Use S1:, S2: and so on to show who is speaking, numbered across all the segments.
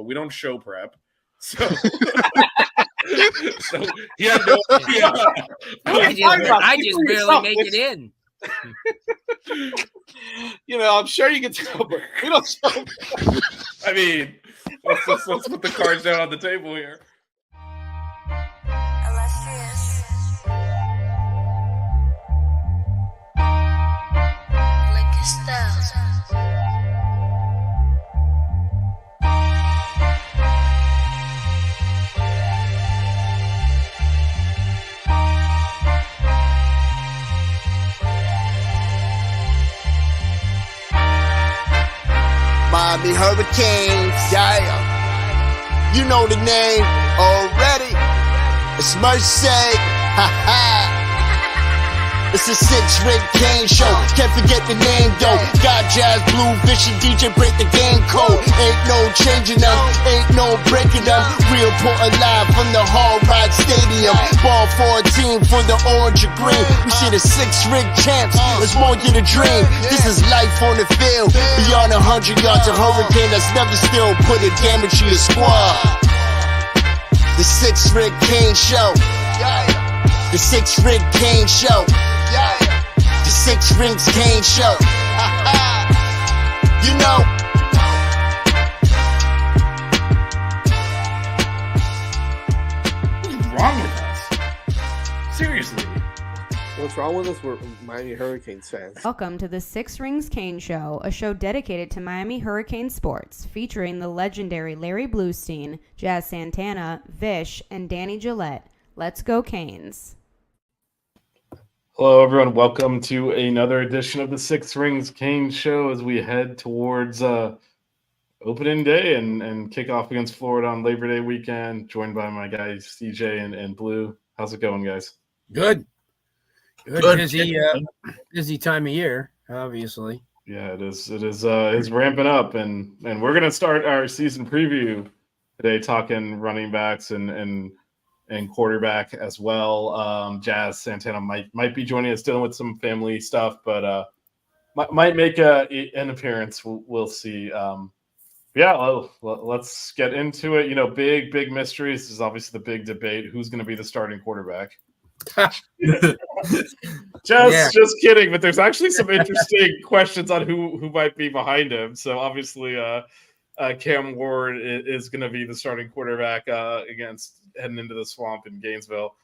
S1: but we don't show prep. So, so he had no idea.
S2: I just barely make it in.
S3: I'm sure you can tell, but we don't show.
S1: I mean, let's put the cards down on the table here.
S4: Miami Hurricanes, yeah. You know the name already. It's Mercy. Ha ha. It's a 6-rig Kane show. Can't forget the name though. Got Jazz, Blue, Vision, DJ, break the game code. Ain't no changing them, ain't no breaking them. Real put alive from the Hard Rock Stadium. Ball 14 for the orange and green. We see the 6-rig champs. It's more than a dream. This is life on the field. Beyond 100 yards, a hurricane that's never still put a damage to your squad. The 6-rig Kane show. The 6-rig Kane show. The 6 Rings Kane show. You know.
S1: What's wrong with us? Seriously.
S3: What's wrong with us? We're Miami Hurricanes fans.
S5: Welcome to the 6 Rings Kane Show, a show dedicated to Miami Hurricane sports, featuring the legendary Larry Bluestein, Jazz Santana, Vish, and Danny Gillette. Let's go Canes.
S1: Hello, everyone. Welcome to another edition of the 6 Rings Kane Show as we head towards opening day and kick off against Florida on Labor Day weekend, joined by my guys, CJ and Blue. How's it going, guys?
S2: Good. Busy time of year, obviously.
S1: Yeah, it is. It is. It's ramping up, and we're gonna start our season preview today, talking running backs and quarterback as well. Jazz Santana might be joining us, dealing with some family stuff, but might make an appearance. We'll see. Let's get into it. Big mysteries. This is obviously the big debate: who's going to be the starting quarterback. Just kidding, but there's actually some interesting questions on who might be behind him. So obviously, Cam Ward is going to be the starting quarterback against heading into the swamp in Gainesville.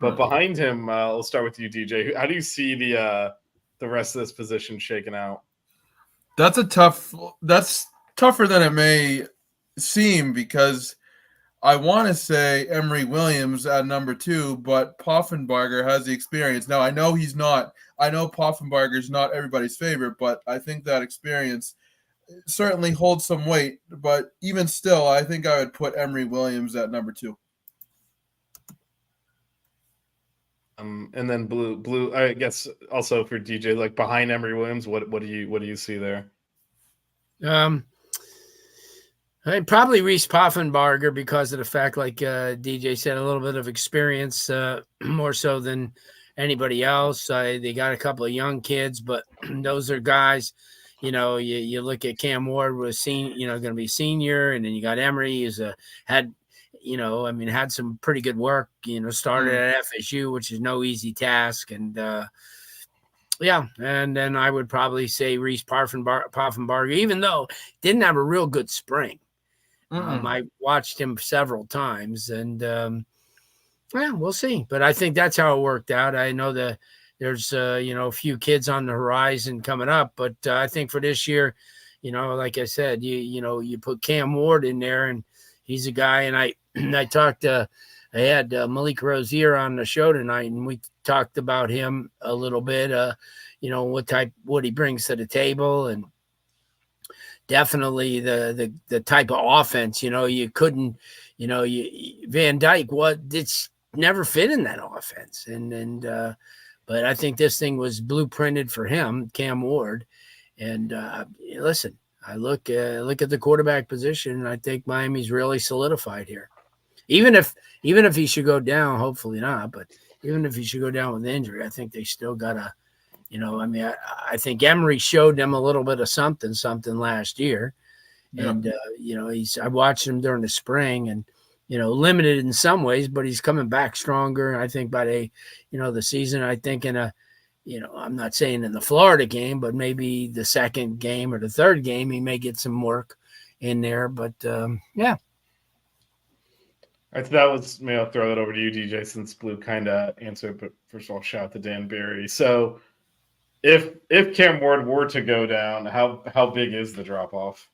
S1: But behind him, we'll start with you, DJ. How do you see the rest of this position shaking out?
S6: That's tougher than it may seem, because I want to say Emory Williams at number 2, but Poffenbarger has the experience. Now, I know Poffenbarger's not everybody's favorite, but I think that experience certainly holds some weight. But even still, I think I would put Emory Williams at number 2.
S1: And then Blue, I guess also for DJ, like behind Emory Williams, what do you see there?
S2: I'd probably Reese Poffenbarger because of the fact, like DJ said, a little bit of experience, more so than anybody else. They got a couple of young kids, but those are guys, you look at Cam Ward was going to be senior, and then you got Emory had some pretty good work, started at FSU, which is no easy task. And and then I would probably say Reese Poffenbarger, even though didn't have a real good spring. I watched him several times, and we'll see. But I think that's how it worked out. I know that there's a few kids on the horizon coming up, but I think for this year, like I said, you put Cam Ward in there, and he's a guy. And I had Malik Rozier on the show tonight, and we talked about him a little bit. What he brings to the table, and definitely the type of offense, you couldn't, Van Dyke, it's never fit in that offense. But I think this thing was blueprinted for him, Cam Ward. And listen, I look at the quarterback position, and I think Miami's really solidified here. Even if he should go down, hopefully not, but even if he should go down with injury, I think they still got to, I think Emory showed them a little bit of something last year. And I watched him during the spring, and limited in some ways, but he's coming back stronger. I think by the season, I think I'm not saying in the Florida game, but maybe the second game or the third game, he may get some work in there. But yeah.
S1: I think that was, maybe I'll throw that over to you, DJ, since Blue kind of answered. But first of all, shout out to Dan Barry. So if Cam Ward were to go down, how big is the drop off?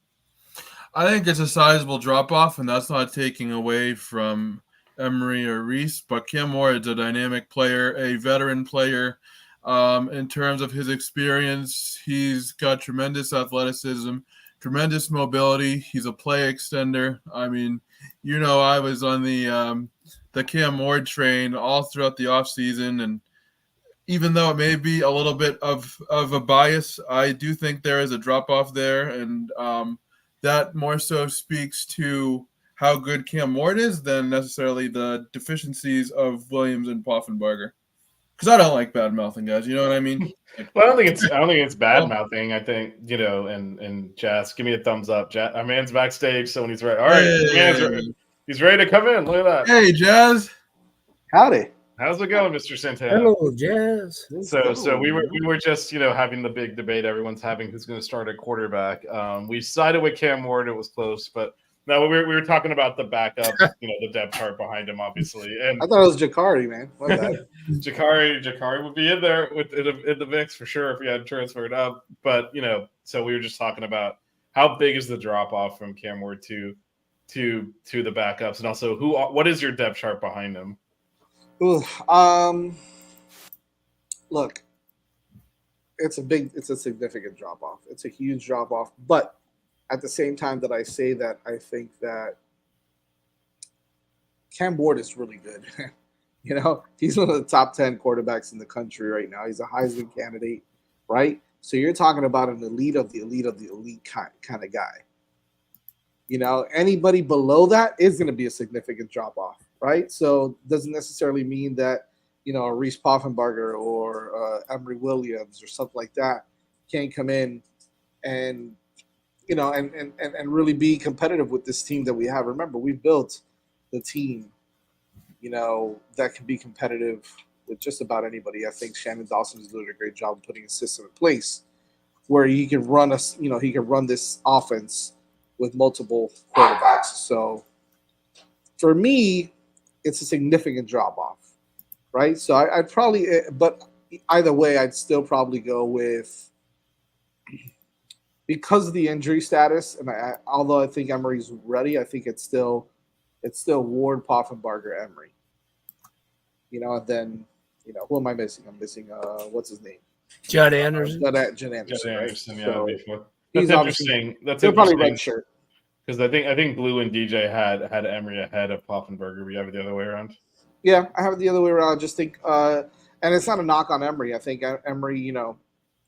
S6: I think it's a sizable drop off, and that's not taking away from Emery or Reese. But Cam Ward is a dynamic player, a veteran player. In terms of his experience, he's got tremendous athleticism, tremendous mobility. He's a play extender. I mean, I was on the Cam Ward train all throughout the offseason, and even though it may be a little bit of a bias, I do think there is a drop off there, and that more so speaks to how good Cam Ward is than necessarily the deficiencies of Williams and Poffenbarger. Because I don't like bad mouthing guys, you know what I mean?
S1: Well, I don't think it's bad mouthing. I think and Jazz, give me a thumbs up. Our man's backstage, so when he's ready, all right, he's ready to come in. Look at that.
S6: Hey, Jazz.
S3: Howdy.
S1: How's it going, Mr. Santana?
S2: Hello, Jazz.
S1: So we were just having the big debate everyone's having who's going to start at quarterback. We sided with Cam Ward. It was close, but no, we were talking about the backup, the depth chart behind him, obviously. And
S3: I thought it was Jakari, man. What that?
S1: Jakari would be in there in the mix for sure if he had transferred up. But so we were just talking about how big is the drop off from Cam Ward to the backups, and also what is your depth chart behind him?
S3: Look, it's a significant drop off. It's a huge drop off, but at the same time that I say that, I think that Cam Ward is really good. He's one of the top 10 quarterbacks in the country right now. He's a Heisman candidate, right? So you're talking about an elite of the elite of the elite kind of guy. Anybody below that is going to be a significant drop off, right? So it doesn't necessarily mean that, a Reese Poffenbarger or Emery Williams or something like that can't come in and and really be competitive with this team that we have. Remember, we built the team, that can be competitive with just about anybody. I think Shannon Dawson is doing a great job of putting a system in place where he can run this offense with multiple quarterbacks. So for me, it's a significant drop off, right? So I'd probably, but either way, I'd still probably go with, because of the injury status, and although I think Emery's ready, I think it's still Ward, Poffenbarger, Emery. And then who am I missing? I'm missing what's his name?
S2: Judd Anderson.
S3: Judd Anderson. Right?
S1: Yeah.
S3: So
S1: That's interesting.
S3: They're probably red shirt.
S1: Because I think Blue and DJ had Emery ahead of Poffenbarger. We have it the other way around.
S3: Yeah, I have it the other way around. I just think, and it's not a knock on Emery. I think Emery,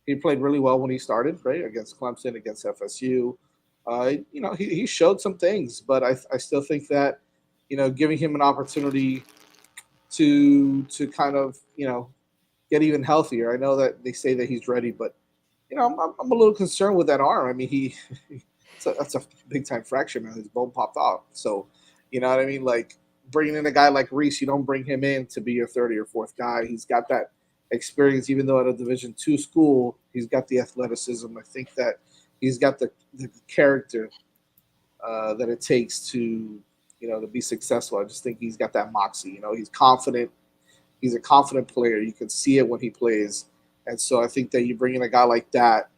S3: he played really well when he started, right, against Clemson, against FSU. He showed some things, but I still think that, giving him an opportunity to kind of, get even healthier. I know that they say that he's ready, but, I'm a little concerned with that arm. I mean, that's a big time fracture, man. His bone popped off. So, you know what I mean? Like, bringing in a guy like Reese, you don't bring him in to be your third or your fourth guy. He's got that experience, even though at a Division II school, he's got the athleticism. I think that he's got the character that it takes to be successful. I just think he's got that moxie. He's confident. He's a confident player. You can see it when he plays. And so I think that you bring in a guy like that,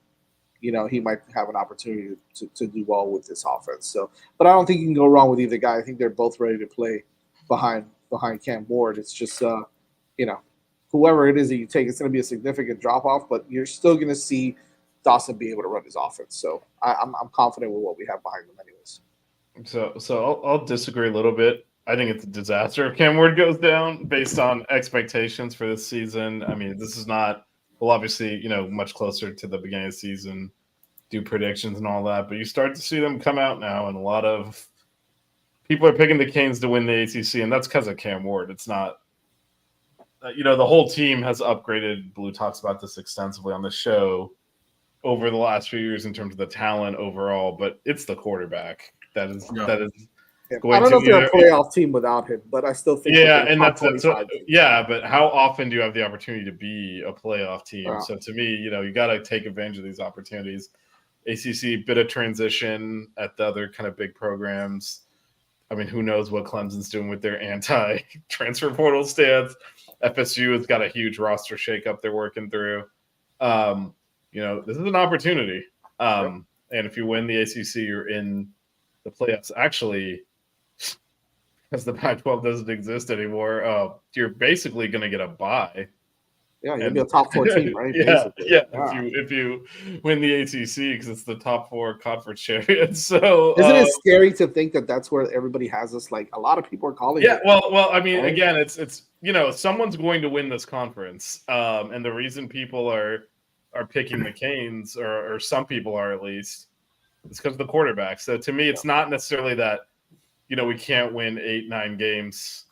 S3: he might have an opportunity to do well with this offense. So, but I don't think you can go wrong with either guy. I think they're both ready to play behind Cam Ward. It's just, whoever it is that you take, it's going to be a significant drop off, but you're still going to see Dawson be able to run his offense. So I'm confident with what we have behind them anyways.
S1: So I'll disagree a little bit. I think it's a disaster if Cam Ward goes down based on expectations for this season. I mean, this is not, well, obviously, much closer to the beginning of the season, do predictions and all that, but you start to see them come out now, and a lot of people are picking the Canes to win the ACC, and that's because of Cam Ward. It's not, the whole team has upgraded. Blue talks about this extensively on the show. over the last few years in terms of the talent overall, but it's the quarterback that is
S6: Yeah.
S3: Yeah,
S1: going
S3: I don't
S1: to
S3: know if they're a
S1: either-
S3: playoff team without him, but I still think
S1: Yeah,
S3: that
S1: and
S3: they're top
S1: that's so,
S3: 25 team.
S1: yeah. But how often do you have the opportunity to be a playoff team?
S3: Wow.
S1: So to me, you got to take advantage of these opportunities. ACC, bit of transition at the other kind of big programs. I mean, who knows what Clemson's doing with their anti-transfer portal stance? FSU has got a huge roster shakeup they're working through. This is an opportunity. And if you win the ACC, you're in the playoffs. Actually, because the Pac-12 doesn't exist anymore, you're basically going to get a bye.
S3: Yeah, you'll be a top 4 team, right?
S1: Yeah.
S3: Basically.
S1: If you win the ACC, because it's the top 4 conference champions. So
S3: Isn't it scary to think that that's where everybody has us? Like a lot of people are calling.
S1: Yeah,
S3: it.
S1: well, I mean,
S3: Right?
S1: again, it's someone's going to win this conference, and the reason people are picking the Canes, or some people are at least, is because of the quarterback. So to me, it's not necessarily that we can't win 8-9 games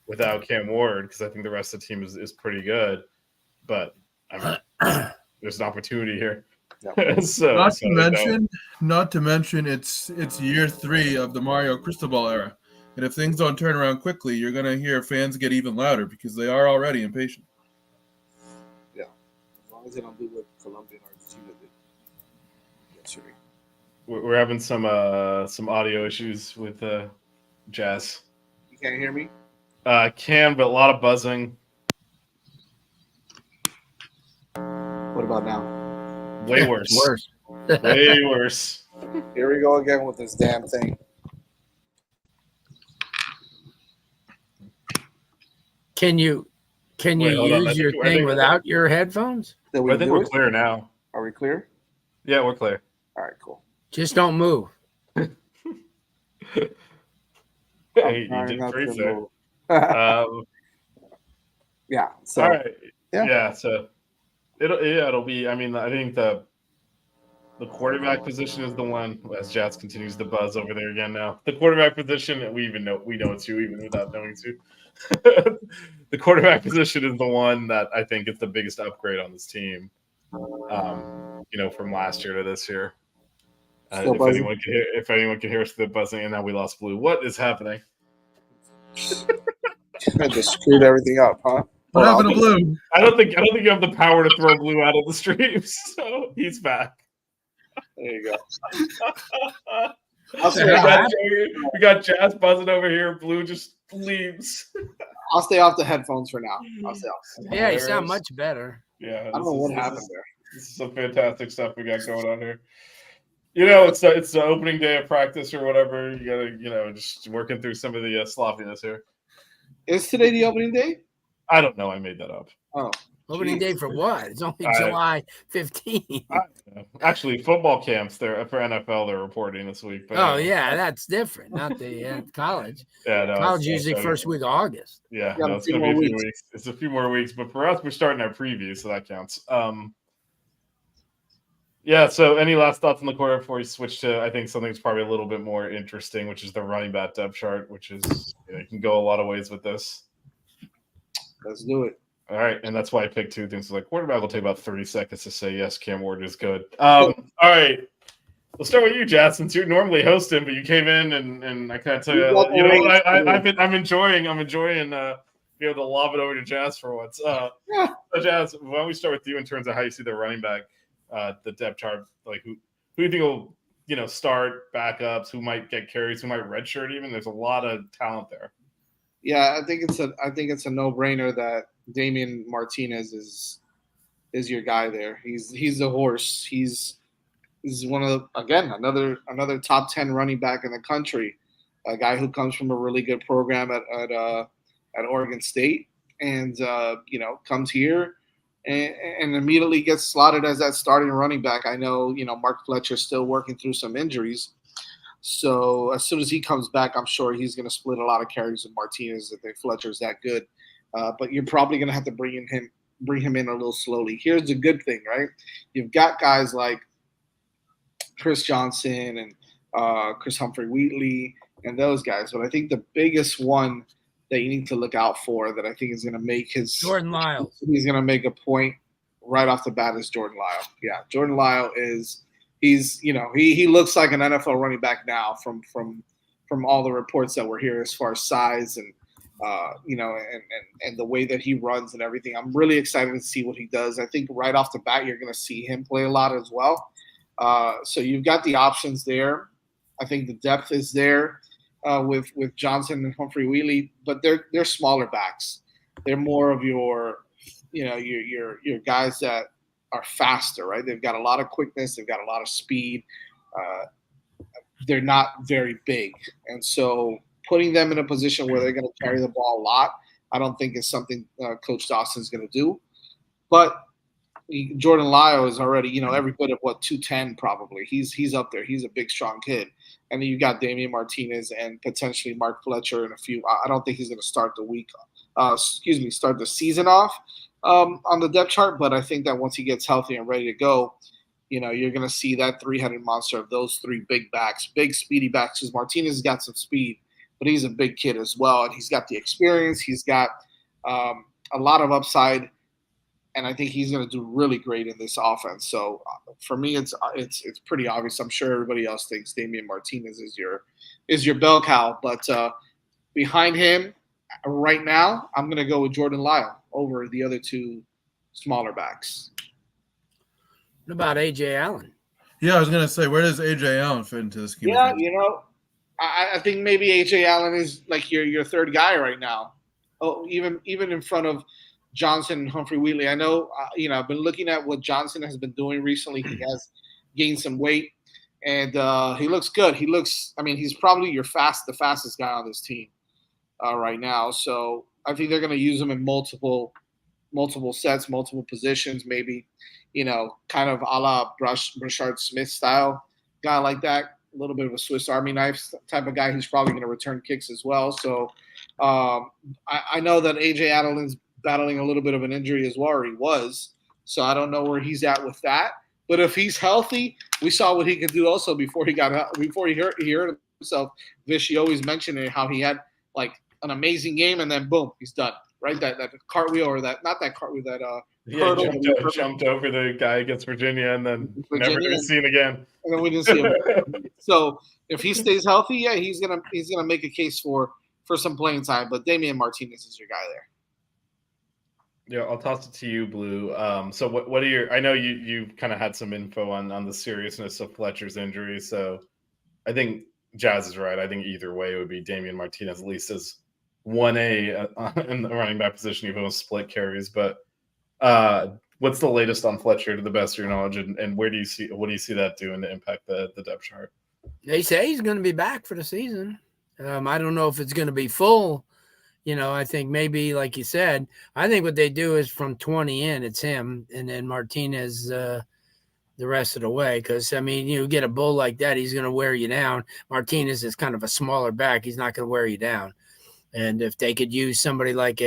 S1: without Cam Ward, because I think the rest of the team is pretty good. But I mean, there's an opportunity here.
S6: Not to mention, it's year 3 of the Mario Cristobal era, and if things don't turn around quickly, you're gonna hear fans get even louder because they are already impatient.
S3: Yeah, as long as they don't do what Colombia and Argentina did yesterday.
S1: We're having some audio issues with Jazz.
S3: You can't hear me?
S1: Can, but a lot of buzzing.
S3: What about now?
S1: Way worse. Way worse.
S3: Here we go again with this damn thing.
S2: Can you
S1: Wait, hold on.
S2: use your thing without your headphones?
S1: I think we're clear now.
S3: Are we clear?
S1: Yeah, we're clear.
S3: All right, cool.
S2: Just don't move.
S1: Hey, you did freeze there.
S3: Yeah. So
S1: all right.
S3: yeah.
S1: Yeah. So it'll be. I mean, I think the quarterback position is the one, as Jazz continues to buzz over there again. Now the quarterback position, we know it's you even without knowing it's you. The quarterback position is the one that I think is the biggest upgrade on this team. From last year to this year. If anyone can hear us, the buzzing, and now we lost Blue. What is happening?
S3: I just screwed everything up, huh?
S6: What happened to Blue?
S1: I don't think you have the power to throw Blue out of the stream, so he's back.
S3: There you go.
S1: We got Jazz buzzing over here. Blue just leaves.
S3: I'll stay off the headphones for now. I'll stay off.
S2: Yeah, you sound much better.
S1: Yeah,
S3: I don't know what happened there.
S1: This is some fantastic stuff we got going on here. It's the opening day of practice or whatever. You gotta, just working through some of the sloppiness here.
S3: Is today the opening day?
S1: I don't know. I made that up.
S3: Oh,
S2: opening day for what? It's only July 15th.
S1: Actually, football camps there for NFL they're reporting this week. But,
S2: that's different. Not the college.
S1: Yeah, no,
S2: college usually first week of August.
S1: Yeah, no, it's gonna be a few weeks. It's a few more weeks, but for us, we're starting our preview, so that counts. Yeah. So, any last thoughts on the quarter before we switch to, I think, something that's probably a little bit more interesting, which is the running back depth chart, which is you can go a lot of ways with this.
S3: Let's do it.
S1: All right, and that's why I picked 2 things. Like quarterback will take about 30 seconds to say yes, Cam Ward is good. All right, we'll start with you, Jazz, since you're normally hosting, but you came in and I kind of tell you, I'm enjoying being able to lob it over to Jazz for once. So Jazz, why don't we start with you in terms of how you see the running back, the depth chart, like who do you think will start, backups, who might get carries, who might redshirt even? There's a lot of talent there.
S3: Yeah, I think it's a no-brainer that Damian Martinez is your guy there. He's the horse. He's one of another top 10 running back in the country. A guy who comes from a really good program at Oregon State, and comes here and immediately gets slotted as that starting running back. I know Mark Fletcher's still working through some injuries. So as soon as he comes back, I'm sure he's going to split a lot of carries with Martinez. I think Fletcher's that good, but you're probably going to have to bring him in a little slowly. Here's the good thing, right? You've got guys like Chris Johnson and Chris Humphrey-Wheatley and those guys, but I think the biggest one that you need to look out for that I think is going to make
S2: Jordan Lyles.
S3: He's going to make a point right off the bat is Jordan Lyle. Yeah, Jordan Lyle he looks like an NFL running back now from all the reports that we're hearing as far as size and and the way that he runs and everything. I'm really excited to see what he does. I think right off the bat you're going to see him play a lot as well. So you've got the options there. I think the depth is there with Johnson and Humphrey Wheatley, but they're smaller backs. They're more of your guys that are faster, right? They've got a lot of quickness. They've got a lot of speed. They're not very big. And so putting them in a position where they're going to carry the ball a lot, I don't think is something Coach Dawson's going to do. But Jordan Lyle is already, every bit of 210 probably. He's up there. He's a big, strong kid. And then you got Damian Martinez and potentially Mark Fletcher and a few. I don't think he's going to start start the season off on the depth chart. But I think that once he gets healthy and ready to go, you're going to see that three-headed monster of those three big backs, big speedy backs. Because Martinez has got some speed, but he's a big kid as well, and he's got the experience. He's got a lot of upside, and I think he's going to do really great in this offense. So for me, it's pretty obvious. I'm sure everybody else thinks Damian Martinez is your bell cow, but behind him right now, I'm going to go with Jordan Lyle over the other two smaller backs.
S2: What about A.J. Allen?
S6: Yeah, I was going to say, where does A.J. Allen fit into this scheme?
S3: Yeah, I think maybe A.J. Allen is like your third guy right now. Oh, even in front of Johnson and Humphrey Wheatley. I know, I've been looking at what Johnson has been doing recently. He has gained some weight, and he looks good. He's probably the fastest guy on this team right now. So I think they're going to use him in multiple sets, multiple positions, maybe, kind of a la Brashard Smith style guy like that. A little bit of a Swiss Army knife type of guy. He's probably going to return kicks as well. So I know that A.J. Allen's battling a little bit of an injury as well, or he was. So I don't know where he's at with that. But if he's healthy, we saw what he could do also before he hurt himself. Vichy always mentioned how he had like an amazing game and then boom, he's done. Right? That cartwheel or that
S1: jumped over the guy against Virginia and then never to be seen again.
S3: And then we didn't see him. So if he stays healthy, yeah, he's gonna make a case for some playing time. But Damian Martinez is your guy there.
S1: Yeah, I'll toss it to you, Blue. So what are your? I know you kind of had some info on the seriousness of Fletcher's injury. So I think Jazz is right. I think either way it would be Damian Martinez at least as 1A in the running back position, even with split carries. But what's the latest on Fletcher to the best of your knowledge, and what do you see that doing to impact the depth chart?
S2: They say he's going to be back for the season. I don't know if it's going to be full. I think maybe, like you said, I think what they do is from 20 in, it's him, and then Martinez the rest of the way. Because, you get a bull like that, he's going to wear you down. Martinez is kind of a smaller back. He's not going to wear you down. And if they could use somebody like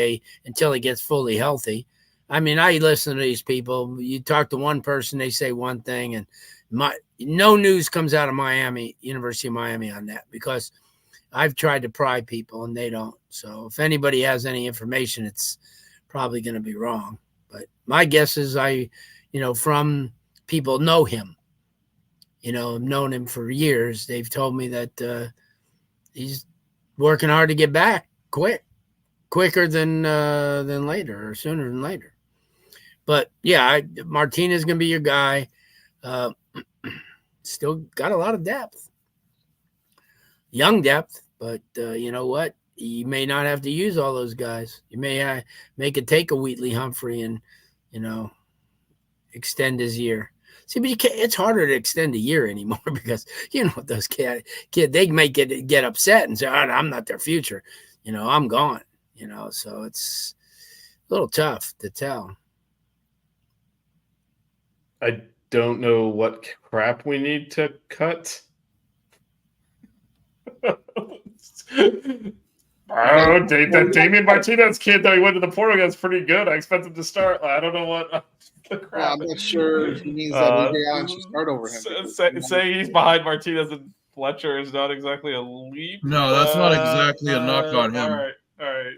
S2: until he gets fully healthy. I listen to these people. You talk to one person, they say one thing, and no news comes out of University of Miami on that, because I've tried to pry people and they don't. So if anybody has any information, it's probably going to be wrong. But my guess is from people know him, I've known him for years. They've told me that he's working hard to get back quicker than later or sooner than later. But yeah, Martinez is going to be your guy. Still got a lot of depth. Young depth, but you know what? You may not have to use all those guys. You may make it take a Wheatley Humphrey and, extend his year. See, but it's harder to extend a year anymore because, those kids, they may get upset and say, I'm not their future. I'm gone, so it's a little tough to tell.
S1: I don't know what crap we need to cut. That Damian Martinez kid that he went to the portal against pretty good. I expect him to start. I don't know what the crap.
S3: Yeah, I'm not sure if he means that A.J. Allen should start over him.
S1: Saying he's behind Martinez and Fletcher is not exactly a leap.
S6: No, that's not exactly a knock on him.
S1: All right.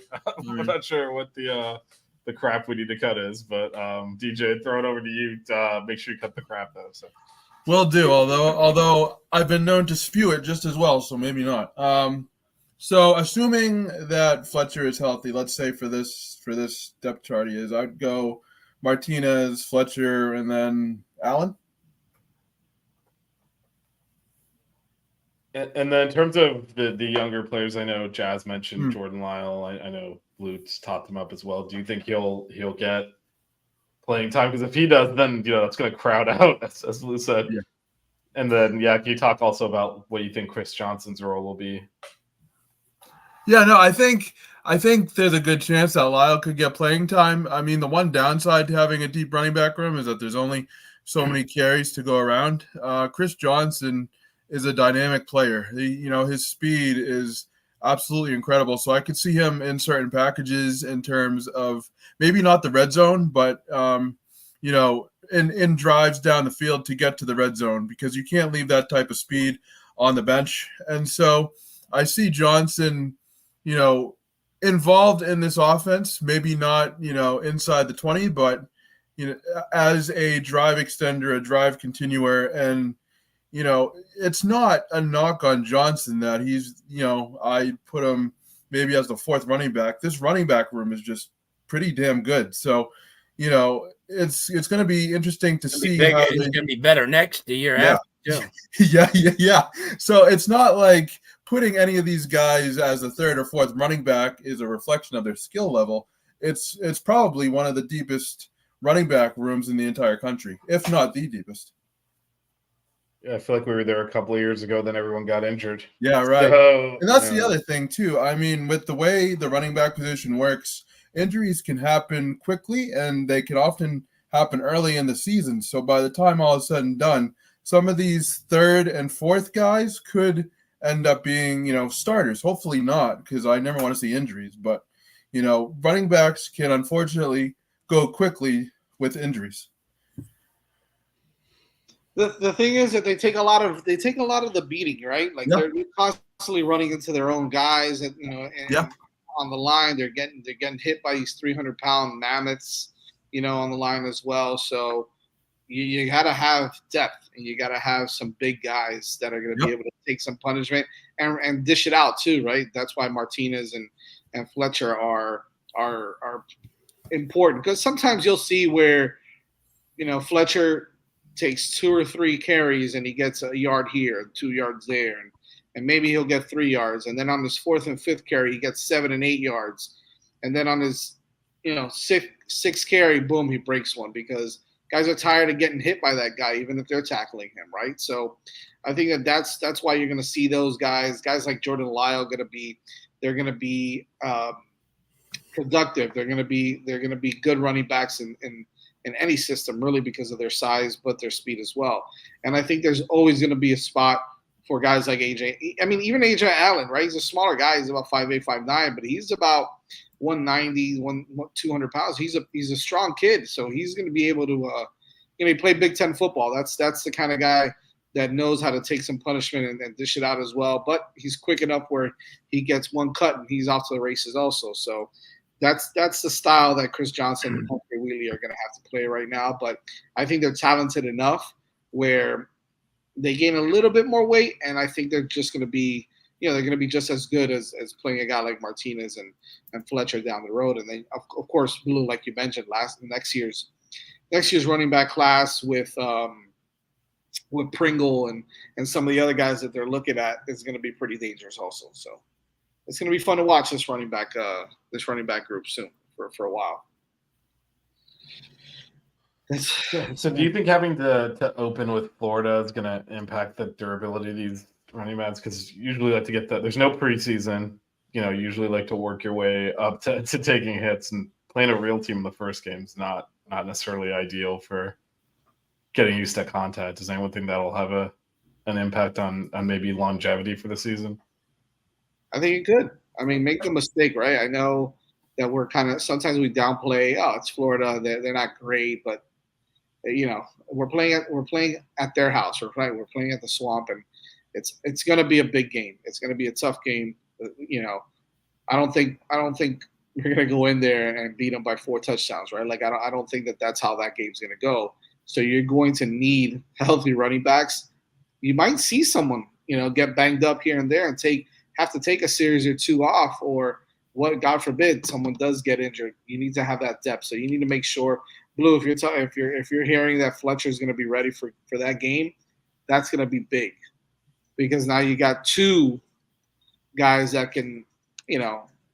S1: I'm not sure what the the crap we need to cut is. But DJ, throw it over to you. Make sure you cut the crap though. So.
S6: Will do. Although I've been known to spew it just as well, so maybe not. So assuming that Fletcher is healthy, let's say for this depth chart he is, I'd go Martinez, Fletcher, and then Allen.
S1: And then in terms of the younger players, I know Jazz mentioned Jordan Lyle. I know Lutz topped him up as well. Do you think he'll get playing time? Because if he does, then that's going to crowd out, as Lou said.
S6: Yeah.
S1: And then can you talk also about what you think Chris Johnson's role will be?
S6: Yeah, no, I think there's a good chance that Lyle could get playing time. I mean, the one downside to having a deep running back room is that there's only so many carries to go around. Chris Johnson is a dynamic player. His speed is absolutely incredible. So I could see him in certain packages in terms of maybe not the red zone, but in drives down the field to get to the red zone, because you can't leave that type of speed on the bench. And so I see Johnson, involved in this offense, maybe not, inside the 20, but, as a drive extender, a drive continuer. And, it's not a knock on Johnson that he's, I put him maybe as the fourth running back. This running back room is just pretty damn good. So, it's going to be interesting to see how
S2: it's going to be better next year after.
S6: Yeah. So it's not like putting any of these guys as a third or fourth running back is a reflection of their skill level. It's probably one of the deepest running back rooms in the entire country, if not the deepest.
S1: Yeah, I feel like we were there a couple of years ago, then everyone got injured.
S6: Yeah, right.
S1: So,
S6: and that's the other thing, too. I mean, with the way the running back position works, injuries can happen quickly, and they can often happen early in the season. So by the time all is said and done, some of these third and fourth guys could end up being, starters. Hopefully not, because I never want to see injuries. But, running backs can unfortunately go quickly with injuries.
S3: The thing is that they take a lot of the beating, right? Like they're constantly running into their own guys, and on the line they're getting hit by these 300-pound mammoths, on the line as well. So you got to have depth, and you got to have some big guys that are going to be able to take some punishment and dish it out too, right? That's why Martinez and Fletcher are important, because sometimes you'll see where Fletcher takes 2 or 3 carries and he gets a yard here, 2 yards there, and maybe he'll get 3 yards, and then on his 4th and 5th carry he gets 7 and 8 yards, and then on his sixth carry, boom, he breaks one, because guys are tired of getting hit by that guy, even if they're tackling him, right? So I think that's why you're going to see those guys like Jordan Lyle they're going to be productive. They're going to be good running backs in any system, really, because of their size, but their speed as well. And I think there's always going to be a spot for guys like AJ. I mean, even AJ Allen, right? He's a smaller guy. He's about 5'8", 5'9", but he's about 190, 200 pounds. He's a strong kid, so he's going to be able to, he played Big Ten football. That's the kind of guy that knows how to take some punishment and dish it out as well. But he's quick enough where he gets one cut and he's off to the races also. So that's the style that Chris Johnson and Humphrey Wheatley are going to have to play right now. But I think they're talented enough where they gain a little bit more weight, and I think they're just going to be, they're going to be just as good as playing a guy like Martinez and Fletcher down the road. And then, of course, Blue, like you mentioned, next year's running back class with Pringle and some of the other guys that they're looking at is going to be pretty dangerous also. So it's going to be fun to watch this running back group soon for a while.
S1: So do you think having to open with Florida is going to impact the durability of these running backs? Because usually like to get that, there's no preseason, usually like to work your way up to taking hits, and playing a real team in the first game is not necessarily ideal for getting used to contact. Does anyone think that'll have an impact on maybe longevity for the season?
S3: I think it could. I mean, make no mistake, right? I know that we're sometimes we downplay, it's Florida, they're not great, but we're playing at their house. We're playing at the Swamp, and it's going to be a big game. It's going to be a tough game. I don't think you're gonna go in there and beat them by 4 touchdowns, right? Like I don't think that that's how that game's gonna go. So you're going to need healthy running backs. You might see someone, get banged up here and there and have to take a series or 2 off, or what, God forbid, someone does get injured. You need to have that depth. So you need to make sure, Blue, if you're hearing that Fletcher's going to be ready for that game, that's going to be big, because now you got 2 guys that can,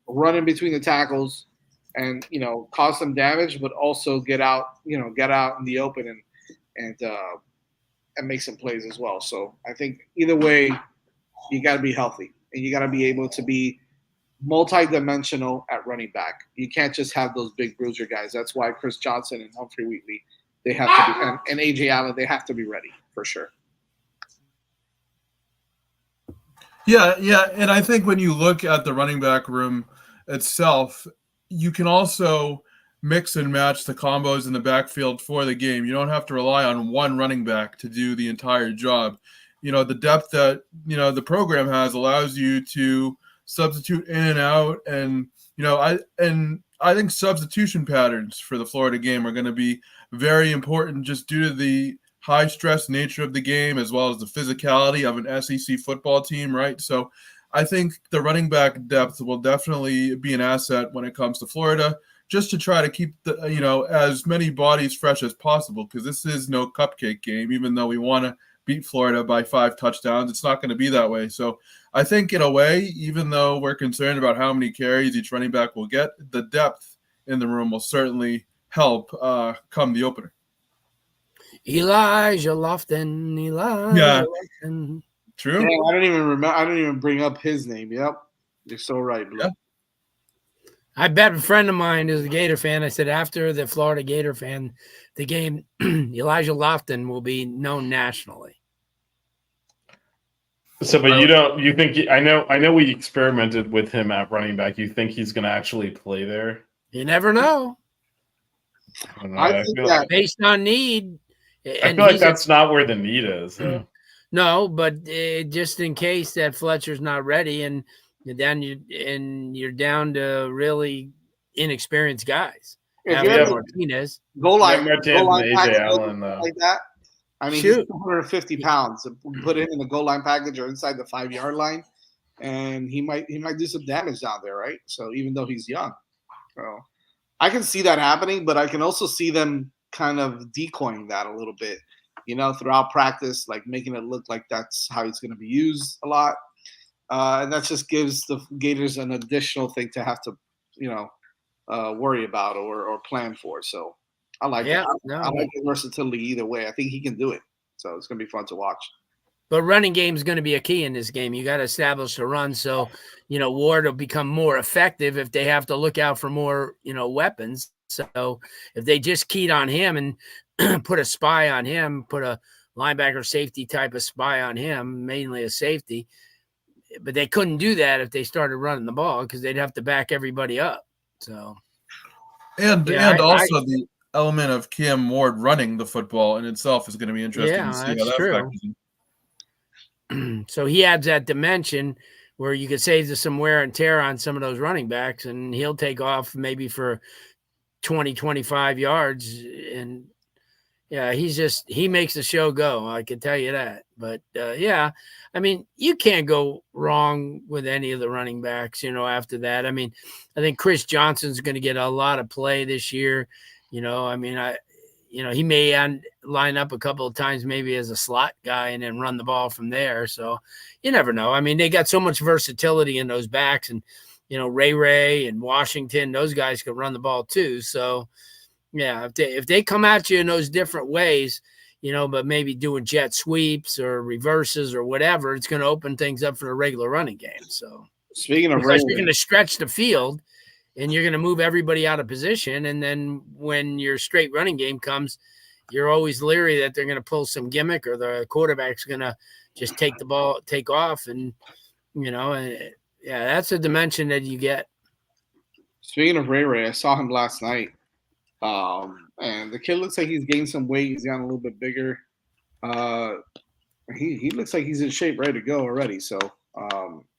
S3: run in between the tackles and cause some damage, but also get out in the open and make some plays as well. So I think either way, you got to be healthy and you got to be able to be multi-dimensional at running back. You can't just have those big bruiser guys. That's why Chris Johnson and Humphrey Wheatley, they have to be, and AJ Allen, they have to be ready for sure.
S6: Yeah, and I think when you look at the running back room itself, you can also mix and match the combos in the backfield for the game. You don't have to rely on one running back to do the entire job. The depth that the program has allows you to substitute in and out, and I think substitution patterns for the Florida game are going to be very important, just due to the high stress nature of the game, as well as the physicality of an SEC football team, right? So I think the running back depth will definitely be an asset when it comes to Florida, just to try to keep the as many bodies fresh as possible, because this is no cupcake game. Even though we want to beat Florida by 5 touchdowns, it's not going to be that way. So I think in a way, even though we're concerned about how many carries each running back will get, the depth in the room will certainly help come the opener.
S2: Elijah Lofton. Lofton.
S6: True.
S3: Yeah, I don't even remember. I don't even bring up his name. Yep, you're so right, Blue.
S6: Yeah.
S2: I bet a friend of mine is a Gator fan. I said after the Florida Gator fan, the game, Elijah Lofton will be known nationally.
S1: So, but you think, I know we experimented with him at running back. You think he's going to actually play there?
S2: You never know.
S3: I think that
S2: based on need.
S1: I feel like that's not where the need is.
S2: No, but just in case that Fletcher's not ready, and then you're down to really inexperienced guys.
S3: If
S2: Martinez,
S3: goal line
S1: AJ Allen,
S3: like that. I mean, he's 250 pounds. Put him in the goal line package or inside the 5-yard line, and he might do some damage down there, right? So even though he's young, so I can see that happening, but I can also see them kind of decoying that a little bit, throughout practice, like making it look like that's how he's going to be used a lot. And that just gives the Gators an additional thing to have to, worry about or plan for. So I like it. I like the versatility either way. I think he can do it. So it's going to be fun to watch.
S2: But running game is going to be a key in this game. You got to establish a run. So, Ward will become more effective if they have to look out for more, weapons. So if they just keyed on him and put a spy on him, put a linebacker safety type of spy on him, mainly a safety, but they couldn't do that if they started running the ball, because they'd have to back everybody up. So,
S6: the element of Cam Ward running the football in itself is going to be interesting to see how that factors in.
S2: So he adds that dimension where you could save some wear and tear on some of those running backs, and he'll take off maybe for 20, 25 yards. And he makes the show go. I can tell you that. But I mean, you can't go wrong with any of the running backs, after that. I mean, I think Chris Johnson's going to get a lot of play this year. He may line up a couple of times maybe as a slot guy and then run the ball from there. So you never know. I mean, they got so much versatility in those backs, and, Ray and Washington, those guys could run the ball too. So yeah, if they come at you in those different ways, but maybe doing jet sweeps or reverses or whatever, it's going to open things up for the regular running game. So
S3: speaking of
S2: Ray, you're going to stretch the field, and you're going to move everybody out of position. And then when your straight running game comes, you're always leery that they're going to pull some gimmick, or the quarterback's going to just take off. And, that's a dimension that you get.
S3: Speaking of Ray, I saw him last night. And the kid looks like he's gained some weight. He's gotten a little bit bigger. He looks like he's in shape, ready to go already. So I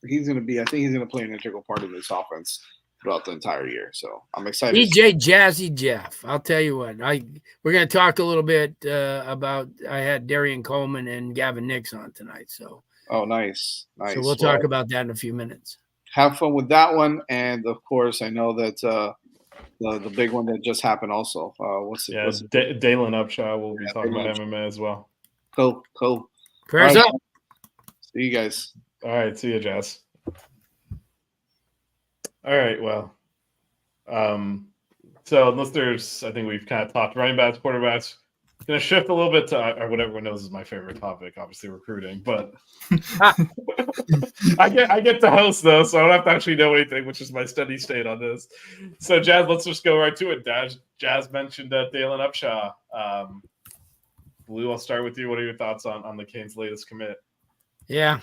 S3: think he's going to play an integral part of this offense throughout the entire year. So I'm excited.
S2: DJ Jazzy Jeff. I'll tell you what. We're going to talk a little bit about. I had Darian Coleman and Gavin Nix on tonight. So.
S3: Oh, nice.
S2: So we'll talk about that in a few minutes.
S3: Have fun with that one, and of course, I know that the big one that just happened also. What's it?
S1: Dalen Upshaw. We'll be talking about MMA as well.
S3: Cool.
S2: Prayers up.
S3: See you guys.
S1: All right. See you, Jazz. All right. Well, so unless there's, I think we've kind of talked running backs, quarterbacks. Going to shift a little bit to what everyone knows is my favorite topic, obviously recruiting. But I get to host though, so I don't have to actually know anything, which is my steady state on this. So Jazz, let's just go right to it. Jazz mentioned Dalen Upshaw. Blue, I'll start with you. What are your thoughts on the Canes' latest commit?
S2: Yeah.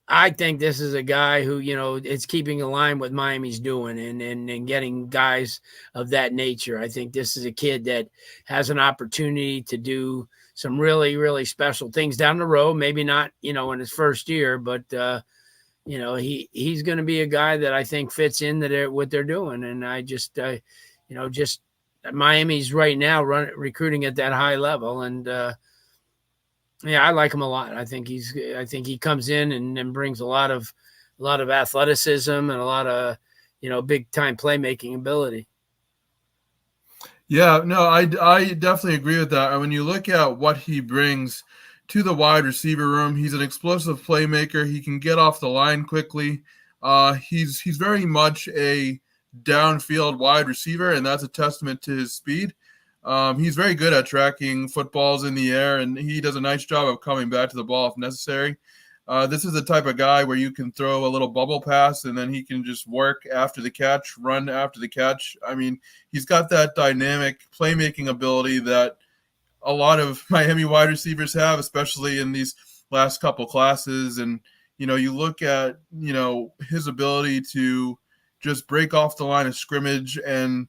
S2: I think this is a guy who, it's keeping in line with Miami's doing and getting guys of that nature. I think this is a kid that has an opportunity to do some really, really special things down the road. Maybe not, in his first year, but, he's going to be a guy that I think fits into what they're doing. And I just Miami's right now recruiting at that high level. And, yeah, I like him a lot. I think he comes in and brings a lot of athleticism and a lot of, big time playmaking ability.
S6: Yeah, no, I definitely agree with that. And when you look at what he brings to the wide receiver room, he's an explosive playmaker. He can get off the line quickly. He's very much a downfield wide receiver, and that's a testament to his speed. He's very good at tracking footballs in the air, and he does a nice job of coming back to the ball if necessary. This is the type of guy where you can throw a little bubble pass, and then he can just work after the catch, run after the catch. I mean, he's got that dynamic playmaking ability that a lot of Miami wide receivers have, especially in these last couple classes. And, you look at, his ability to just break off the line of scrimmage and,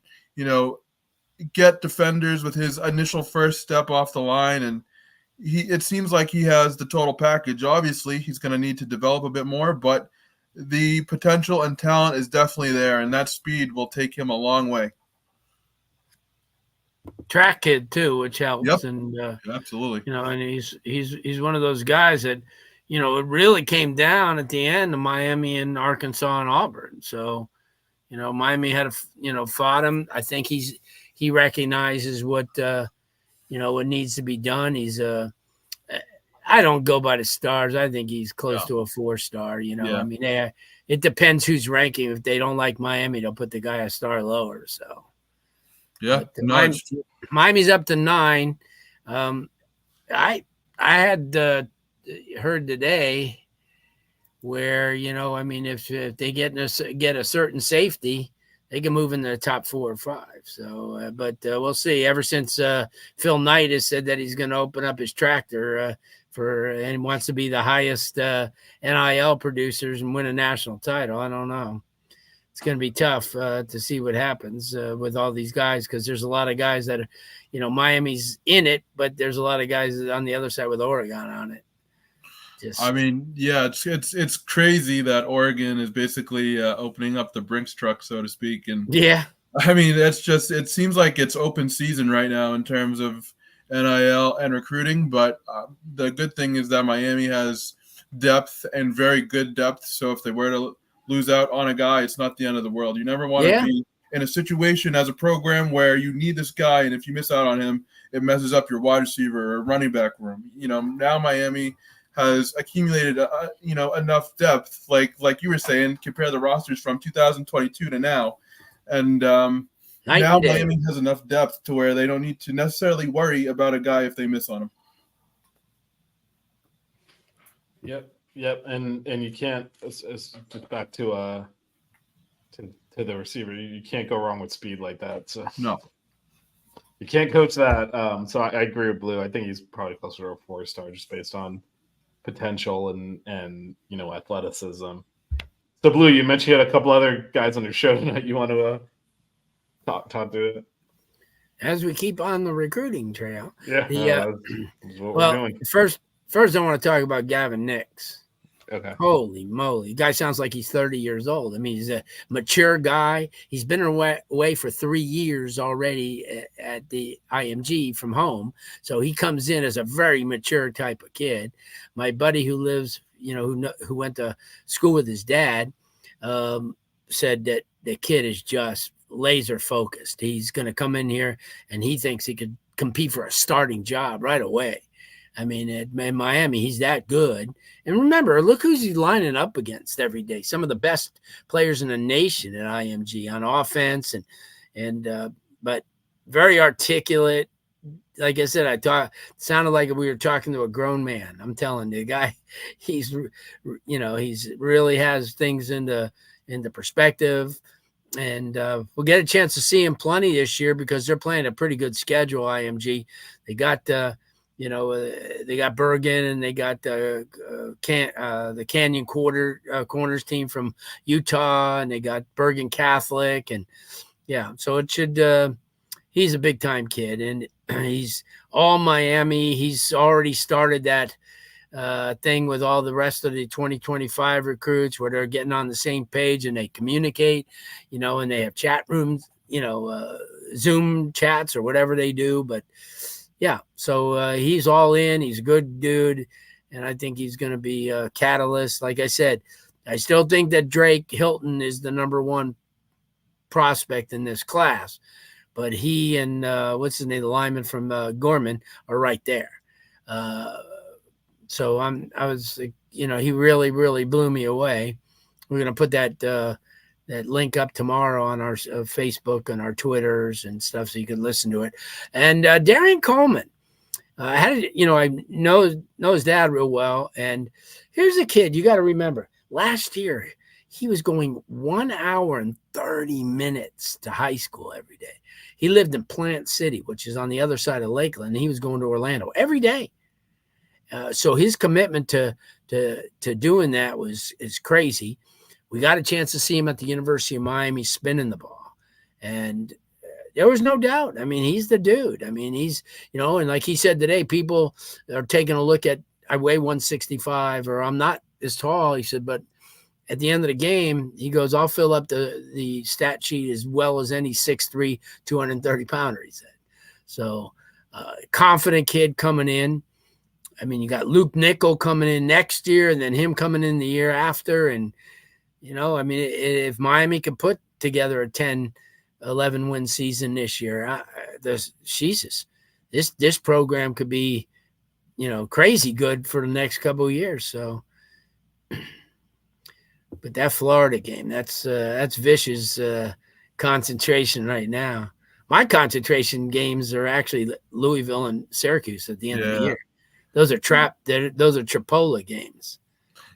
S6: get defenders with his initial first step off the line. And it seems like he has the total package. Obviously, he's going to need to develop a bit more, but the potential and talent is definitely there, and that speed will take him a long way.
S2: Track kid too, which helps.
S6: Yep.
S2: And
S6: absolutely.
S2: And he's one of those guys that, it really came down at the end of Miami and Arkansas and Auburn. So, Miami had fought him. I think he recognizes what what needs to be done. He's I don't go by the stars. I think he's close to a 4-star. I mean, it depends who's ranking. If they don't like Miami, they'll put the guy a star lower. So
S6: yeah,
S2: Miami's up to 9. I had heard today where if they get a certain safety, they can move into the top 4 or 5. So, but we'll see. Ever since Phil Knight has said that he's going to open up his tractor and wants to be the highest NIL producers and win a national title, I don't know. It's going to be tough to see what happens with all these guys, because there's a lot of guys that are, Miami's in it, but there's a lot of guys on the other side with Oregon on it.
S6: I mean, yeah, it's crazy that Oregon is basically opening up the Brinks truck, so to speak. And
S2: yeah,
S6: I mean, it seems like it's open season right now in terms of NIL and recruiting. But the good thing is that Miami has depth and very good depth. So if they were to lose out on a guy, it's not the end of the world. You never want to be in a situation as a program where you need this guy, and if you miss out on him, it messes up your wide receiver or running back room. Now Miami has accumulated, enough depth, like you were saying, compare the rosters from 2022 to now. And now Miami has enough depth to where they don't need to necessarily worry about a guy if they miss on him.
S1: Yep. And you can't, just back to the receiver, you can't go wrong with speed like that. So
S6: no.
S1: You can't coach that. So I agree with Blue. I think he's probably closer to a 4-star just based on potential and athleticism. So Blue, you mentioned you had a couple other guys on your show tonight. You want to talk to it
S2: as we keep on the recruiting trail?
S1: Yeah.
S2: Well, first I want to talk about Gavin Nix.
S1: Okay.
S2: Holy moly. The guy sounds like he's 30 years old. I mean, he's a mature guy. He's been away for 3 years already at the IMG from home. So he comes in as a very mature type of kid. My buddy who lives, who went to school with his dad, said that the kid is just laser focused. He's going to come in here and he thinks he could compete for a starting job right away. I mean, in Miami, he's that good. And remember, look who's he's lining up against every day. Some of the best players in the nation at IMG on offense, but very articulate. Like I said, sounded like we were talking to a grown man. I'm telling you, the guy, he's really has things into perspective. And we'll get a chance to see him plenty this year because they're playing a pretty good schedule. IMG, they got they got Bergen and they got the Canyon Corners team from Utah, and they got Bergen Catholic, and so it should. He's a big time kid, and he's all Miami. He's already started that thing with all the rest of the 2025 recruits where they're getting on the same page and they communicate, and they have chat rooms, Zoom chats or whatever they do. But so he's all in. He's a good dude, and I think he's going to be a catalyst. Like I said, I still think that Drake Hilton is the number one prospect in this class, but he and what's his name, the lineman from Gorman, are right there. So he really, really blew me away. We're going to put that link up tomorrow on our Facebook and our Twitters and stuff, so you can listen to it. And Darian Coleman, I know his dad real well. And here's a kid you got to remember. Last year, he was going 1 hour and 30 minutes to high school every day. He lived in Plant City, which is on the other side of Lakeland. And he was going to Orlando every day. So his commitment to doing that is crazy. We got a chance to see him at the University of Miami spinning the ball, and there was no doubt. I mean, he's the dude. I mean, he's, and like he said today, people are taking a look at, I weigh 165 or I'm not as tall. He said, but at the end of the game, he goes, I'll fill up the stat sheet as well as any 6'3", 230 pounder, he said. So confident kid coming in. I mean, you got Luke Nickel coming in next year and then him coming in the year after. And, I mean, if Miami could put together a 10, 11 win season this year, this program could be, crazy good for the next couple of years. So, but that Florida game, that's Vish's concentration right now. My concentration games are actually Louisville and Syracuse at the end of the year. Those are Chipola games.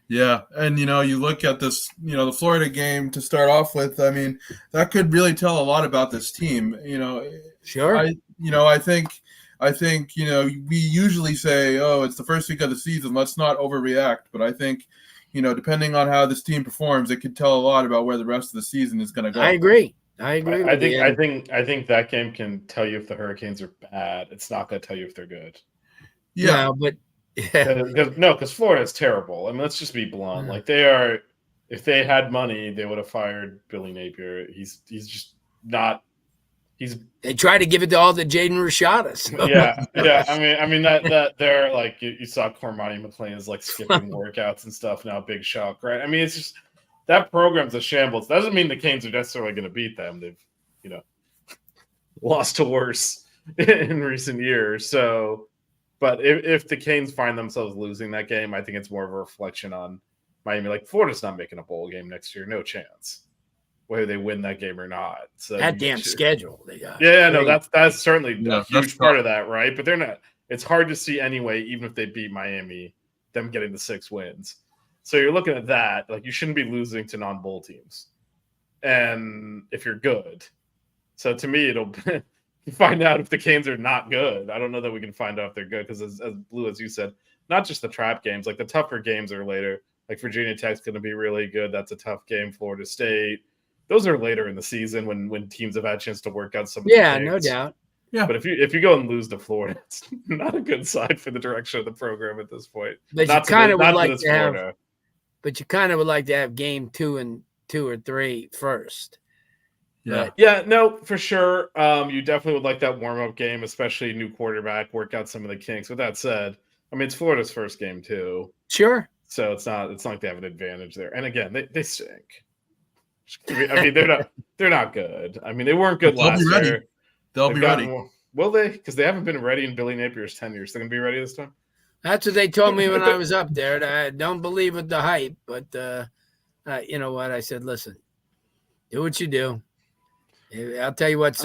S6: Yeah, and you look at this, the Florida game to start off with. I mean, that could really tell a lot about this team.
S2: Sure.
S6: I think we usually say, oh, it's the first week of the season, let's not overreact. But I think, depending on how this team performs, it could tell a lot about where the rest of the season is going to go.
S2: I agree.
S1: I think that game can tell you if the Hurricanes are bad. It's not going to tell you if they're good.
S2: Yeah, no, but
S1: because Florida is terrible. I mean, let's just be blunt. Like they are. If they had money, they would have fired Billy Napier. He's just not.
S2: They try to give it to all the Jaden Rashada. So.
S1: Yeah. I mean that they're like you saw Cormani McLean is like skipping workouts and stuff now. Big shock, right? I mean, it's just that program's a shambles. Doesn't mean the Canes are necessarily going to beat them. They've lost to worse in recent years. So. But if the Canes find themselves losing that game, I think it's more of a reflection on Miami. Like, Florida's not making a bowl game next year. No chance. Whether they win that game or not. So
S2: that damn schedule they got.
S1: Yeah, no, that's certainly a huge part of that, right? But they're not. It's hard to see anyway, even if they beat Miami, them getting the 6 wins. So you're looking at that. Like, you shouldn't be losing to non-bowl teams. And if you're good. So to me, it'll – find out if the Canes are not good. I don't know that we can find out if they're good because, as Blue, as you said, not just the trap games, like the tougher games are later. Like Virginia Tech's going to be really good. That's a tough game. Florida State. Those are later in the season when teams have had a chance to work out some of the things.
S2: No doubt.
S6: Yeah.
S1: But if you go and lose to Florida, it's not a good sign for the direction of the program at this point.
S2: But you kind of would like to have but you kind of would like to have game 2 or 3 first.
S6: Yeah.
S2: But,
S1: Yeah, no, for sure. You definitely would like that warm-up game, especially new quarterback, work out some of the kinks. With that said, I mean, it's Florida's first game too,
S2: sure.
S1: so it's not like they have an advantage there. And again, they stink. I mean, they're not good. I mean, they weren't good
S6: But they'll
S1: last
S6: be ready.
S1: year.
S6: They'll
S1: They've
S6: be
S1: gotten
S6: ready.
S1: more- Will they? Because they haven't been ready in Billy Napier's tenure. So they're gonna be ready this time.
S2: That's what they told me when I was up there. I don't believe with the hype, but you know what? I said, listen, do what you do. I'll tell you what,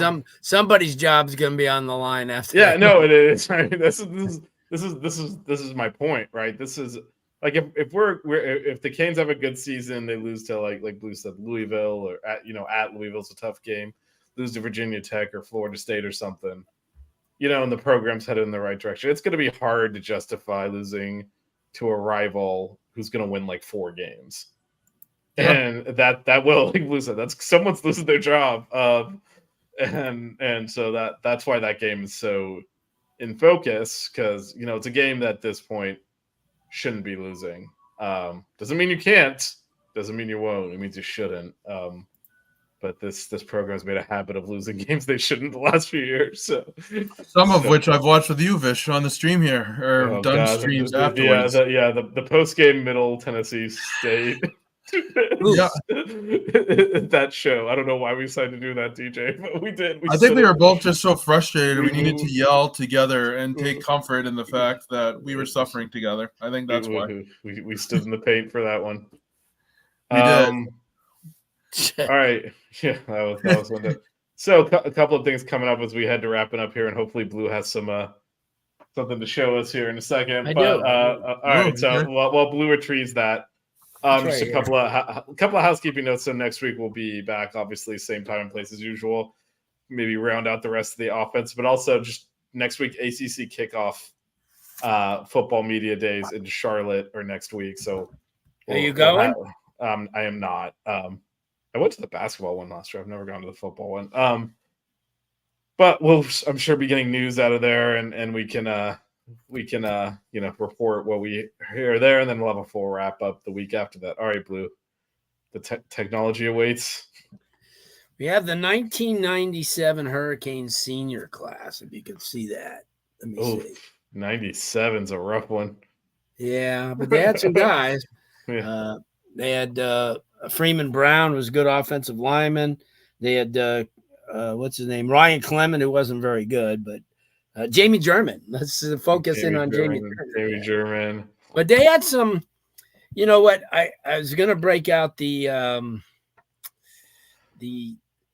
S2: somebody's job is going to be on the line after.
S1: Yeah,
S2: that.
S1: no, it is. I mean, this is my point, right? This is like if the Canes have a good season, they lose to like Blue said, Louisville, or at Louisville's a tough game. Lose to Virginia Tech or Florida State or something. And the program's headed in the right direction. It's going to be hard to justify losing to a rival who's going to win like 4 games.
S6: Yeah.
S1: And that will, like Blue said, that's someone's losing their job. And so that's why that game is so in focus, because it's a game that at this point shouldn't be losing. Doesn't mean you can't, doesn't mean you won't. It means you shouldn't. But this program's made a habit of losing games they shouldn't the last few years. So
S6: Some of which I've watched with you, Vish, on the stream here, or done
S1: God,
S6: streams
S1: the
S6: afterwards.
S1: the post game Middle Tennessee State.
S6: Yeah.
S1: That show. I don't know why we decided to do that, DJ, but we did.
S6: I think we were both just so frustrated. We
S1: Mhm.
S6: needed to yell together and take comfort in the fact that we were suffering together. I think that's why.
S1: We stood in the paint for that one.
S6: We did.
S1: All right. Yeah, that was one. So a couple of things coming up as we head to wrapping up here, and hopefully Blue has some something to show us here in a second.
S2: I
S1: but
S2: do.
S1: All right.
S6: Ooh,
S1: So
S6: okay.
S1: while Blue retrieves that, just
S2: right
S1: a couple of housekeeping notes. So next week we'll be back, obviously same time and place as usual. Maybe round out the rest of the offense, but also just next week ACC kickoff football media days in Charlotte or next week. So
S2: Are you going?
S1: I am not. I went to the basketball one last year. I've never gone to the football one. But we'll, I'm sure, be getting news out of there, and we can report what we hear there, and then we'll have a full wrap up the week after that. All right, Blue. The technology awaits.
S2: We have the 1997 Hurricanes senior class, if you can see that. Let me see.
S1: 97's a rough one.
S2: Yeah, but they had some guys.
S1: Yeah.
S2: They had Freeman Brown was a good offensive lineman. They had what's his name? Ryan Clement, who wasn't very good, but Jamie German. Let's focus in on Jamie
S1: German.
S2: But they had some, you know what? I was gonna break out the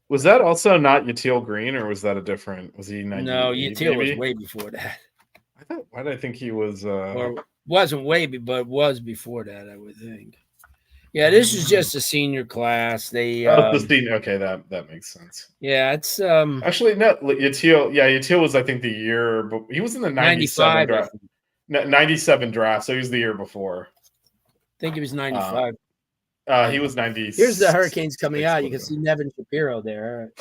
S1: Was that also not Yatil Green, or was that a different? Was he 98?
S2: No, Yatil was
S1: maybe?
S2: way before that.
S1: Why did I think he was?
S2: Or wasn't way, but was before that, I would think. Yeah, this is just a senior class. They
S1: the senior. Okay, that makes sense.
S2: yeah, it's
S1: Actually, no, Yatil. Yeah, Yatil was, I think, the year, but he was in the 97 draft. 97 draft, so he was the year before.
S2: I think he was 95.
S1: He was 90.
S2: Here's the Hurricanes coming out. You can see Nevin Shapiro there.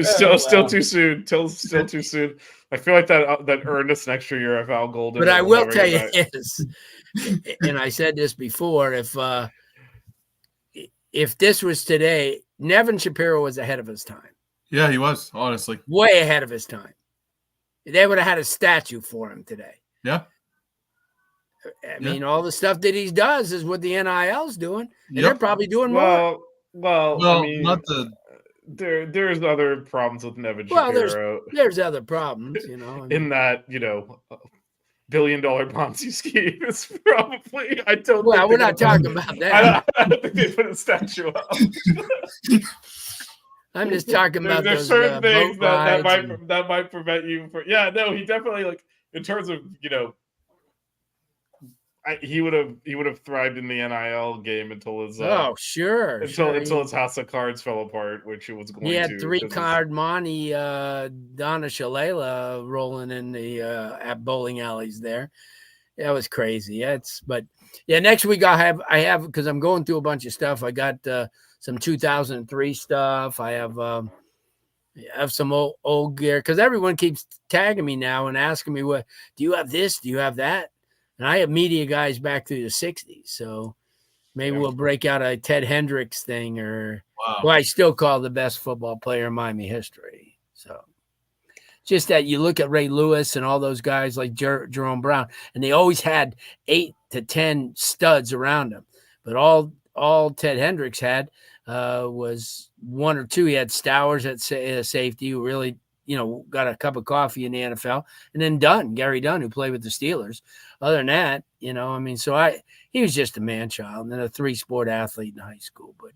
S1: Still too soon. Still too soon. I feel like that earned us an extra year of Al Golden.
S2: But I will tell you this, and I said this before: if this was today, Nevin Shapiro was ahead of his time.
S6: Yeah, he was, honestly.
S2: Way ahead of his time. They would have had a statue for him today.
S6: Yeah.
S2: I mean, all the stuff that he does is what the NIL's doing, and they're probably doing more.
S1: Well, I mean,
S6: not the.
S1: There's other problems with Nevin Shapiro.
S2: There's other problems, you know.
S1: In that, $1 billion Ponzi scheme is probably. I don't.
S2: Well, we're not talking about that.
S1: I don't think they put a statue up.
S2: I'm just talking about
S1: there's
S2: those,
S1: certain things
S2: that
S1: might prevent you from. Yeah, no, he definitely in terms of he would have thrived in the NIL game until his
S2: until
S1: his house of cards fell apart, which it was going to.
S2: He had 3-card Monty Donna Shalala rolling in the at bowling alleys there. That was crazy. But next week I have because I'm going through a bunch of stuff. I got some 2003 stuff. I have have some old gear, because everyone keeps tagging me now and asking me, what do you have, this, do you have that? And I have media guys back through the 60s, so maybe we'll break out a Ted Hendricks thing, or who I still call the best football player in Miami history. So just that you look at Ray Lewis and all those guys like Jerome Brown, and they always had 8 to 10 studs around them, but all Ted Hendricks had was 1 or 2. He had Stowers at safety, who really, got a cup of coffee in the NFL, and then Gary Dunn, who played with the Steelers. Other than that, he was just a man child and a 3-sport athlete in high school. But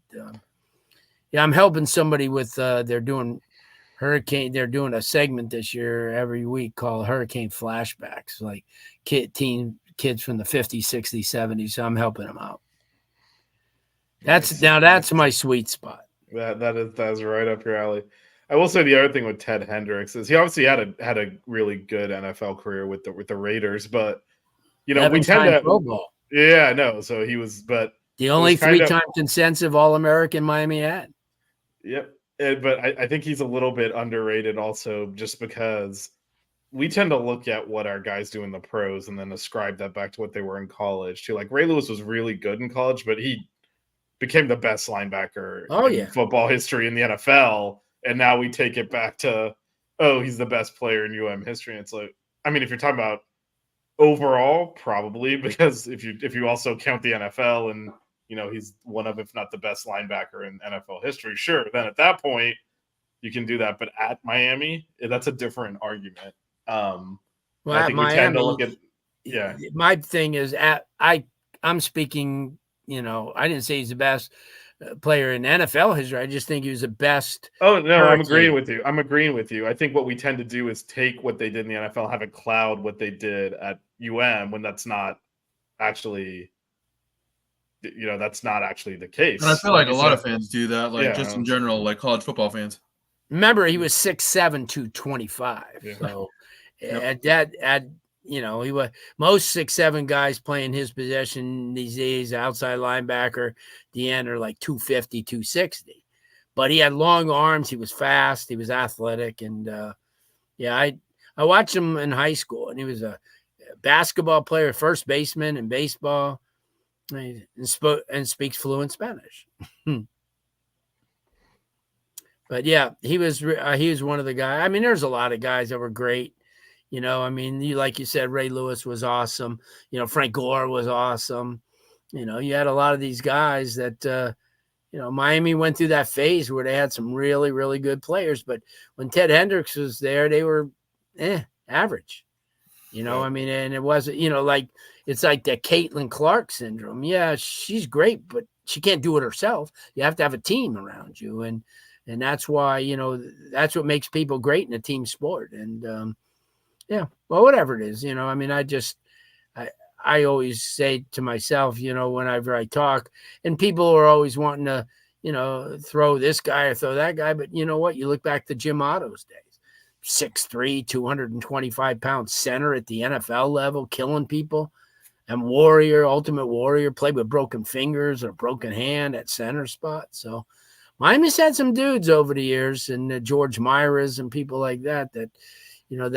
S2: I'm helping somebody with they're doing a segment this year every week called Hurricane Flashbacks, like kids from the 50s, 60s, 70s. So I'm helping them out. That's my sweet spot.
S1: That is right up your alley. I will say the other thing with Ted Hendricks is he obviously had a really good NFL career with the Raiders, but we tend to
S2: Pro Bowl.
S1: Yeah, no. So he was, but
S2: the only 3-time consensus All-American Miami had.
S1: Yep, but I think he's a little bit underrated also, just because we tend to look at what our guys do in the pros and then ascribe that back to what they were in college too. Like Ray Lewis was really good in college, but he became the best linebacker in football history in the NFL. And now we take it back to, he's the best player in history. And it's like, I mean, if you're talking about overall, probably, because if you also count the NFL and, he's one of, if not the best linebacker in NFL history, sure. Then at that point, you can do that. But at Miami, that's a different argument.
S2: Well,
S1: I think we tend to look at,
S2: my thing is, I'm speaking, I didn't say he's the best player in NFL history. I just think he was the best.
S1: Oh, no, I'm agreeing with you. I think what we tend to do is take what they did in the NFL, have it cloud what they did at when that's not actually, that's not actually the case.
S6: And I feel like a lot of fans do that, just in general, like college football fans.
S2: Remember, he was 6'7", 225. Yeah. So he was most 6'7" guys playing his position these days, outside linebacker, the end are like 250, 260. But he had long arms. He was fast. He was athletic. And I watched him in high school, and he was a basketball player, first baseman in baseball, and speaks fluent Spanish. But he was one of the guys. I mean, there's a lot of guys that were great. Like you said, Ray Lewis was awesome. Frank Gore was awesome. You had a lot of these guys that, Miami went through that phase where they had some really, really good players. But when Ted Hendricks was there, they were average. And it wasn't, it's like the Caitlin Clark syndrome. Yeah, she's great, but she can't do it herself. You have to have a team around you. And that's why, that's what makes people great in a team sport. And, well, whatever it is, I always say to myself, whenever I talk, and people are always wanting to, throw this guy or throw that guy. But you know what? You look back to Jim Otto's days, 6'3", 225-pound center at the NFL level, killing people. And Ultimate Warrior, played with broken fingers or broken hand at center spot. So Miami's had some dudes over the years, and George Myras and people like that that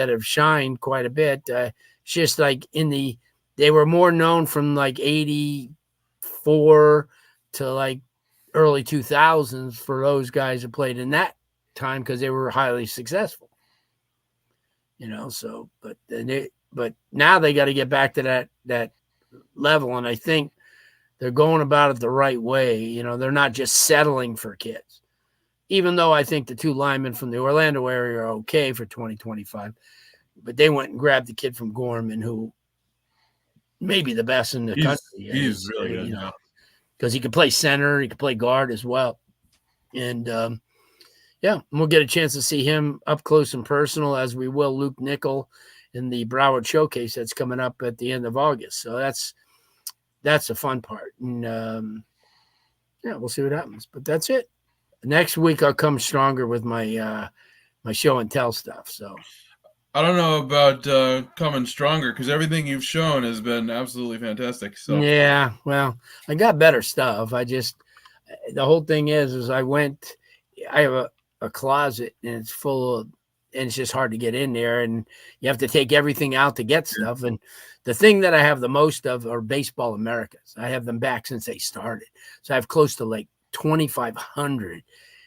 S2: have shined quite a bit. It's just like they were more known from like 84 to like early 2000s for those guys that played in that time, because they were highly successful. But now they got to get back to that level, and I think they're going about it the right way. They're not just settling for kids. Even though I think the 2 linemen from the Orlando area are okay for 2025, but they went and grabbed the kid from Gorman, who may be the best in the country.
S6: He's really good now,
S2: because he can play center, he can play guard as well. And we'll get a chance to see him up close and personal, as we will Luke Nickel in the Broward Showcase that's coming up at the end of August. So that's a fun part. And we'll see what happens. But that's it. Next week I'll come stronger with my my show and tell stuff. So
S6: I don't know about coming stronger, because everything you've shown has been absolutely fantastic. So
S2: yeah, well, I got better stuff. The whole thing is I have a closet, and it's full of, and it's just hard to get in there, and you have to take everything out to get stuff. And the thing that I have the most of are Baseball Americas. I have them back since they started, so I have close to like 2,500.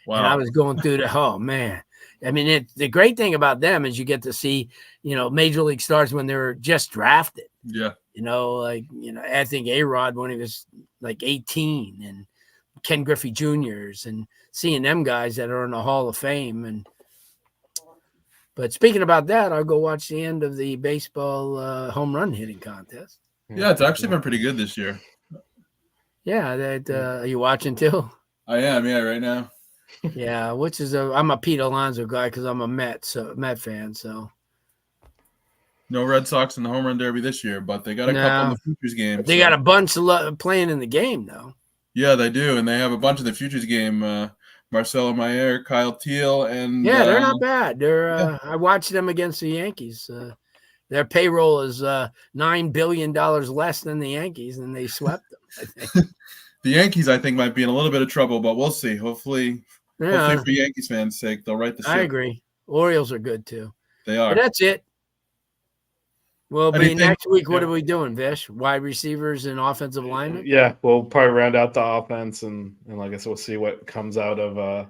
S6: Wow.
S2: And I was going through oh man, I mean, the great thing about them is you get to see, major league stars when they're just drafted.
S6: Yeah.
S2: I think A-Rod when he was like 18, and Ken Griffey Jr.'s, and seeing them guys that are in the Hall of Fame. But speaking about that, I'll go watch the end of the baseball home run hitting contest.
S6: Yeah, it's actually been pretty good this year.
S2: Yeah, are you watching too?
S6: I am, yeah, right now.
S2: Yeah, I'm a Pete Alonso guy because I'm a Met fan. So
S6: no Red Sox in the home run derby this year, but they got a couple in the futures game.
S2: They got a bunch playing in the game though.
S6: Yeah, they do, and they have a bunch of the futures game. Marcelo Mayer, Kyle Teal, and
S2: they're not bad. I watched them against the Yankees. Their payroll is $9 billion less than the Yankees, and they swept them. I think.
S6: The Yankees, I think, might be in a little bit of trouble, but we'll see. Hopefully for Yankees fans' sake, they'll right the ship.
S2: I agree. Orioles are good too.
S6: They are.
S2: But that's it. We'll be next week. What are we doing, Vish? Wide receivers and offensive linemen?
S1: Yeah, we'll probably round out the offense, and like I said, we'll see what comes out of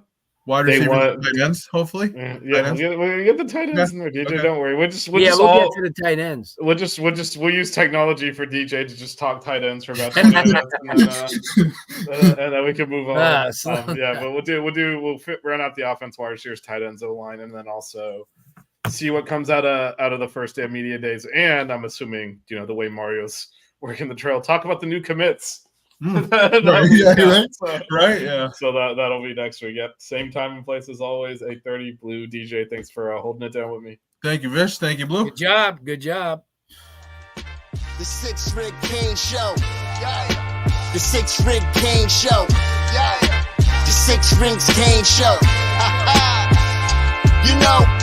S6: wide receivers and tight ends, hopefully.
S1: Yeah, we'll get the tight ends in there, DJ. Okay. Don't worry. We'll get to
S2: the tight ends.
S1: We'll use technology for DJ to just talk tight ends for about 20 minutes, and then we can move on. But we'll round out the offense, wide receivers, tight ends, O-line, and then also see what comes out of the first day of media days. And I'm assuming, the way Mario's working the trail, talk about the new commits.
S6: Right.
S1: So that'll be next week. Yep. Same time and place as always, 8:30. Blue, DJ, thanks for holding it down with me.
S6: Thank you, Vish. Thank you, Blue.
S2: Good job.
S4: The 6 Rig Kane Show. Yeah. The 6 Rig Kane Show. Yeah. The 6 Rings Kane Show. You know.